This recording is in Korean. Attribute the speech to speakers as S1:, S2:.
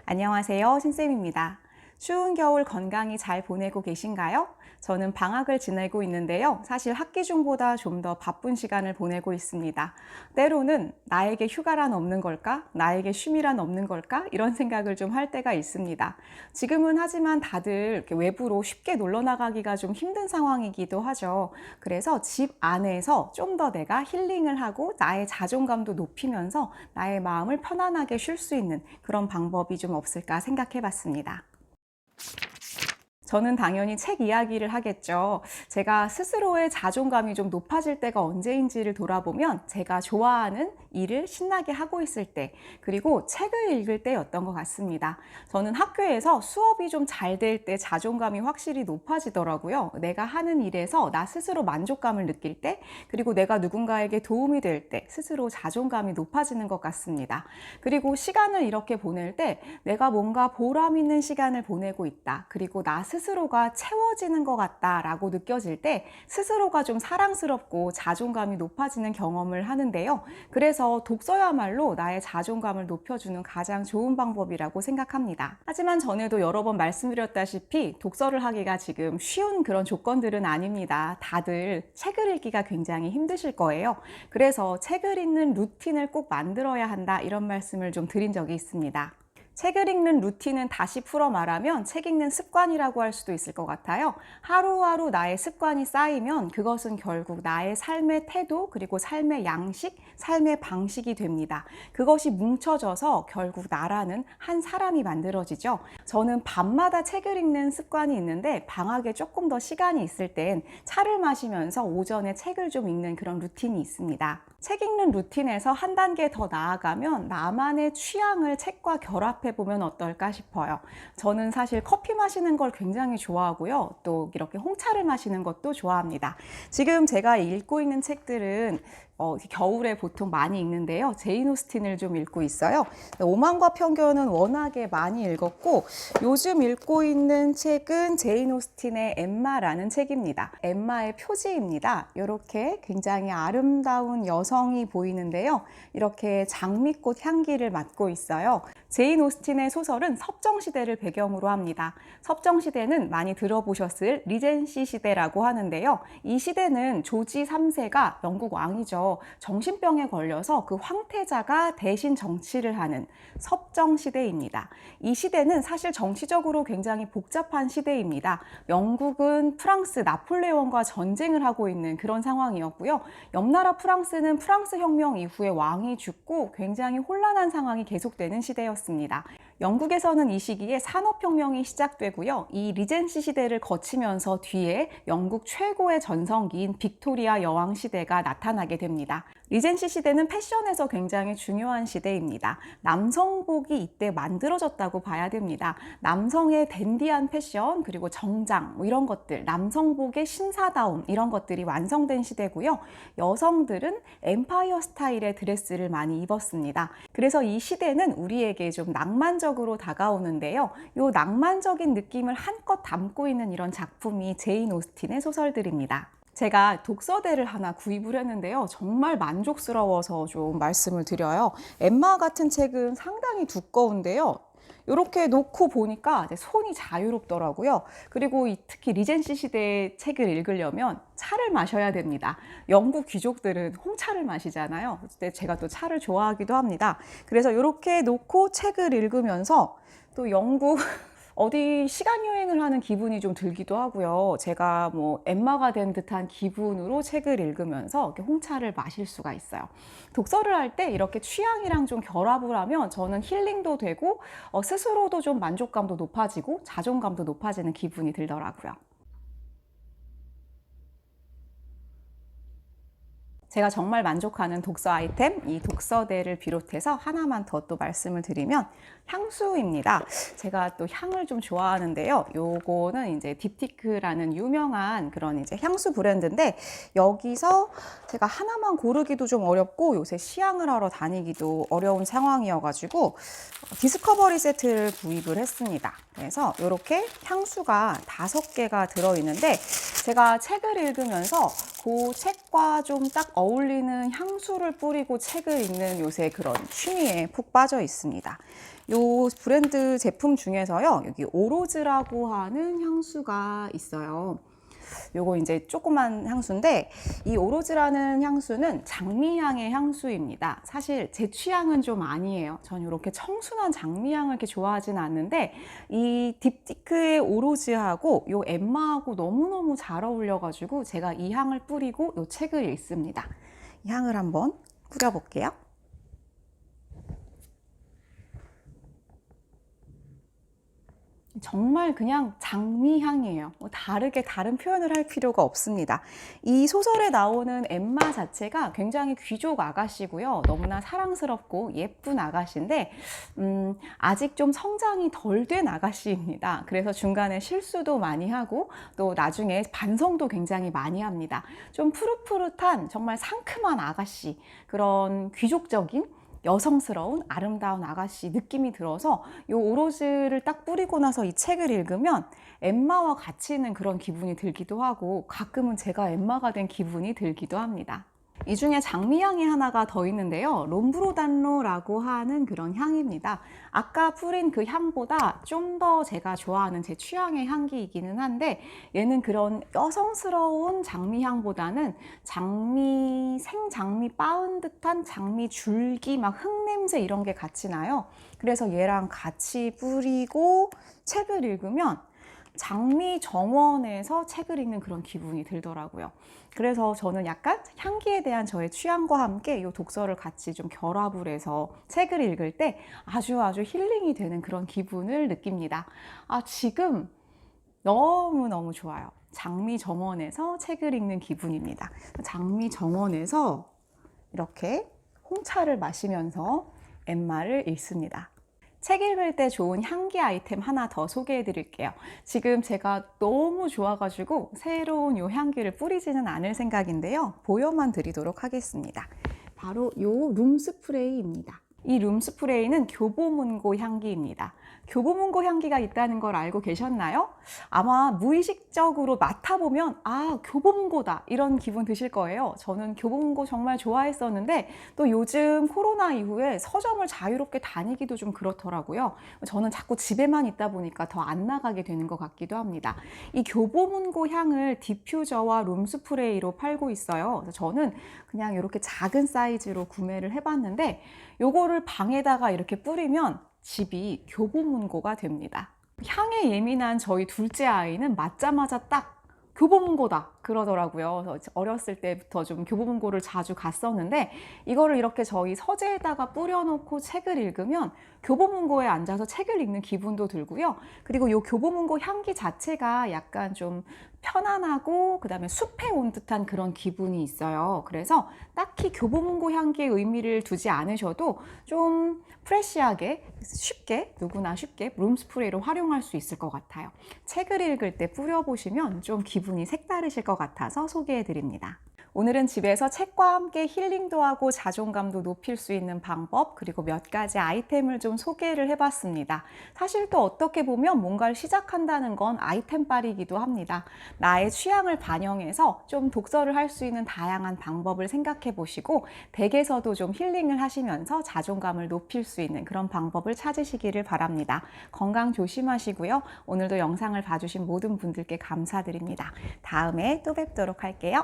S1: 안녕하세요, 신쌤입니다. 추운 겨울 건강히 잘 보내고 계신가요? 저는 방학을 지내고 있는데요. 사실 학기 중보다 좀 더 바쁜 시간을 보내고 있습니다. 때로는 나에게 휴가란 없는 걸까? 나에게 쉼이란 없는 걸까? 이런 생각을 좀 할 때가 있습니다. 지금은 하지만 다들 이렇게 외부로 쉽게 놀러 나가기가 좀 힘든 상황이기도 하죠. 그래서 집 안에서 좀 더 내가 힐링을 하고 나의 자존감도 높이면서 나의 마음을 편안하게 쉴 수 있는 그런 방법이 좀 없을까 생각해 봤습니다. 저는 당연히 책 이야기를 하겠죠. 제가 스스로의 자존감이 좀 높아질 때가 언제인지를 돌아보면 제가 좋아하는 일을 신나게 하고 있을 때, 그리고 책을 읽을 때였던 것 같습니다. 저는 학교에서 수업이 좀 잘 될 때 자존감이 확실히 높아지더라고요. 내가 하는 일에서 나 스스로 만족감을 느낄 때, 그리고 내가 누군가에게 도움이 될 때 스스로 자존감이 높아지는 것 같습니다. 그리고 시간을 이렇게 보낼 때 내가 뭔가 보람 있는 시간을 보내고 있다. 그리고 나 스스로가 채워지는 것 같다라고 느껴질 때 스스로가 좀 사랑스럽고 자존감이 높아지는 경험을 하는데요. 그래서 독서야말로 나의 자존감을 높여주는 가장 좋은 방법이라고 생각합니다. 하지만 전에도 여러 번 말씀드렸다시피 독서를 하기가 지금 쉬운 그런 조건들은 아닙니다. 다들 책을 읽기가 굉장히 힘드실 거예요. 그래서 책을 읽는 루틴을 꼭 만들어야 한다, 이런 말씀을 좀 드린 적이 있습니다. 책을 읽는 루틴은 다시 풀어 말하면 책 읽는 습관이라고 할 수도 있을 것 같아요. 하루하루 나의 습관이 쌓이면 그것은 결국 나의 삶의 태도, 그리고 삶의 양식, 삶의 방식이 됩니다. 그것이 뭉쳐져서 결국 나라는 한 사람이 만들어지죠. 저는 밤마다 책을 읽는 습관이 있는데 방학에 조금 더 시간이 있을 땐 차를 마시면서 오전에 책을 좀 읽는 그런 루틴이 있습니다. 책 읽는 루틴에서 한 단계 더 나아가면 나만의 취향을 책과 결합해 보면 어떨까 싶어요. 저는 사실 커피 마시는 걸 굉장히 좋아하고요. 또 이렇게 홍차를 마시는 것도 좋아합니다. 지금 제가 읽고 있는 책들은 겨울에 보통 많이 읽는데요. 제인 오스틴을 좀 읽고 있어요. 오만과 편견은 워낙에 많이 읽었고, 요즘 읽고 있는 책은 제인 오스틴의 엠마라는 책입니다. 엠마의 표지입니다. 이렇게 굉장히 아름다운 여성이 보이는데요. 이렇게 장미꽃 향기를 맡고 있어요. 제인 오스틴의 소설은 섭정시대를 배경으로 합니다. 섭정시대는 많이 들어보셨을 리젠시 시대라고 하는데요. 이 시대는 조지 3세가 영국 왕이죠. 정신병에 걸려서 그 황태자가 대신 정치를 하는 섭정시대입니다. 이 시대는 사실 정치적으로 굉장히 복잡한 시대입니다. 영국은 프랑스 나폴레옹과 전쟁을 하고 있는 그런 상황이었고요. 옆나라 프랑스는 프랑스 혁명 이후에 왕이 죽고 굉장히 혼란한 상황이 계속되는 시대였습니다. 영국에서는 이 시기에 산업혁명이 시작되고요. 이 리젠시 시대를 거치면서 뒤에 영국 최고의 전성기인 빅토리아 여왕 시대가 나타나게 됩니다. 리젠시 시대는 패션에서 굉장히 중요한 시대입니다. 남성복이 이때 만들어졌다고 봐야 됩니다. 남성의 댄디한 패션, 그리고 정장, 이런 것들, 남성복의 신사다움, 이런 것들이 완성된 시대고요. 여성들은 엠파이어 스타일의 드레스를 많이 입었습니다. 그래서 이 시대는 우리에게 좀 낭만적으로 다가오는데요. 이 낭만적인 느낌을 한껏 담고 있는 이런 작품이 제인 오스틴의 소설들입니다. 제가 독서대를 하나 구입을 했는데요. 정말 만족스러워서 좀 말씀을 드려요. 엠마 같은 책은 상당히 두꺼운데요. 이렇게 놓고 보니까 손이 자유롭더라고요. 그리고 특히 리젠시 시대의 책을 읽으려면 차를 마셔야 됩니다. 영국 귀족들은 홍차를 마시잖아요. 근데 제가 또 차를 좋아하기도 합니다. 그래서 이렇게 놓고 책을 읽으면서 또 영국 어디 시간 여행을 하는 기분이 좀 들기도 하고요. 제가 뭐 엠마가 된 듯한 기분으로 책을 읽으면서 이렇게 홍차를 마실 수가 있어요. 독서를 할 때 이렇게 취향이랑 좀 결합을 하면 저는 힐링도 되고 스스로도 좀 만족감도 높아지고 자존감도 높아지는 기분이 들더라고요. 제가 정말 만족하는 독서 아이템, 이 독서대를 비롯해서 하나만 더 또 말씀을 드리면 향수입니다. 제가 또 향을 좀 좋아하는데요. 요거는 이제 딥티크라는 유명한 그런 이제 향수 브랜드인데, 여기서 제가 하나만 고르기도 좀 어렵고 요새 시향을 하러 다니기도 어려운 상황이어가지고 디스커버리 세트를 구입을 했습니다. 그래서 이렇게 향수가 5개가 들어있는데, 제가 책을 읽으면서 그 책과 좀 딱 어울리는 향수를 뿌리고 책을 읽는 요새 그런 취미에 푹 빠져 있습니다. 요 브랜드 제품 중에서요, 여기 오로즈라고 하는 향수가 있어요. 요거 이제 조그만 향수인데, 이 오로즈라는 향수는 장미향의 향수입니다. 사실 제 취향은 좀 아니에요. 전 이렇게 청순한 장미향을 이렇게 좋아하진 않는데, 이 딥티크의 오로즈하고 요 엠마하고 너무너무 잘 어울려가지고 제가 이 향을 뿌리고 요 책을 읽습니다. 이 향을 한번 뿌려볼게요. 정말 그냥 장미향이에요. 뭐 다른 표현을 할 필요가 없습니다. 이 소설에 나오는 엠마 자체가 굉장히 귀족 아가씨고요. 너무나 사랑스럽고 예쁜 아가씨인데 아직 좀 성장이 덜 된 아가씨입니다. 그래서 중간에 실수도 많이 하고 또 나중에 반성도 굉장히 많이 합니다. 좀 푸릇푸릇한 정말 상큼한 아가씨, 그런 귀족적인 여성스러운 아름다운 아가씨 느낌이 들어서 이 오로즈를 딱 뿌리고 나서 이 책을 읽으면 엠마와 같이 있는 그런 기분이 들기도 하고, 가끔은 제가 엠마가 된 기분이 들기도 합니다. 이 중에 장미향이 하나가 더 있는데요, 롬브로단로라고 하는 그런 향입니다. 아까 뿌린 그 향보다 좀 더 제가 좋아하는 제 취향의 향기이기는 한데, 얘는 그런 여성스러운 장미향보다는 생장미 빻은 듯한 장미 줄기, 막 흙냄새 이런 게 같이 나요. 그래서 얘랑 같이 뿌리고 책을 읽으면 장미 정원에서 책을 읽는 그런 기분이 들더라고요. 그래서 저는 약간 향기에 대한 저의 취향과 함께 이 독서를 같이 좀 결합을 해서 책을 읽을 때 아주 힐링이 되는 그런 기분을 느낍니다. 지금 너무너무 좋아요. 장미 정원에서 책을 읽는 기분입니다. 장미 정원에서 이렇게 홍차를 마시면서 엠마를 읽습니다. 책 읽을 때 좋은 향기 아이템 하나 더 소개해 드릴게요. 지금 제가 너무 좋아가지고 새로운 요 향기를 뿌리지는 않을 생각인데요, 보여만 드리도록 하겠습니다. 바로 요 룸스프레이입니다. 이 룸스프레이는 교보문고 향기입니다. 교보문고 향기가 있다는 걸 알고 계셨나요? 아마 무의식적으로 맡아보면 교보문고다 이런 기분 드실 거예요. 저는 교보문고 정말 좋아했었는데 또 요즘 코로나 이후에 서점을 자유롭게 다니기도 좀 그렇더라고요. 저는 자꾸 집에만 있다 보니까 더 안 나가게 되는 것 같기도 합니다. 이 교보문고 향을 디퓨저와 룸스프레이로 팔고 있어요. 그래서 저는 그냥 이렇게 작은 사이즈로 구매를 해봤는데, 요거를 방에다가 이렇게 뿌리면 집이 교보문고가 됩니다. 향에 예민한 저희 둘째 아이는 맞자마자 딱 교보문고다 그러더라고요. 그래서 어렸을 때부터 좀 교보문고를 자주 갔었는데, 이거를 이렇게 저희 서재에다가 뿌려놓고 책을 읽으면 교보문고에 앉아서 책을 읽는 기분도 들고요. 그리고 이 교보문고 향기 자체가 약간 좀 편안하고 그다음에 숲에 온 듯한 그런 기분이 있어요. 그래서 딱히 교보문고 향기의 의미를 두지 않으셔도 좀 프레시하게 누구나 쉽게 룸스프레이로 활용할 수 있을 것 같아요. 책을 읽을 때 뿌려보시면 좀 기분이 색다르실 것 같아서 소개해 드립니다. 오늘은 집에서 책과 함께 힐링도 하고 자존감도 높일 수 있는 방법, 그리고 몇 가지 아이템을 좀 소개를 해봤습니다. 사실 또 어떻게 보면 뭔가를 시작한다는 건 아이템빨이기도 합니다. 나의 취향을 반영해서 좀 독서를 할 수 있는 다양한 방법을 생각해 보시고 댁에서도 좀 힐링을 하시면서 자존감을 높일 수 있는 그런 방법을 찾으시기를 바랍니다. 건강 조심하시고요. 오늘도 영상을 봐주신 모든 분들께 감사드립니다. 다음에 또 뵙도록 할게요.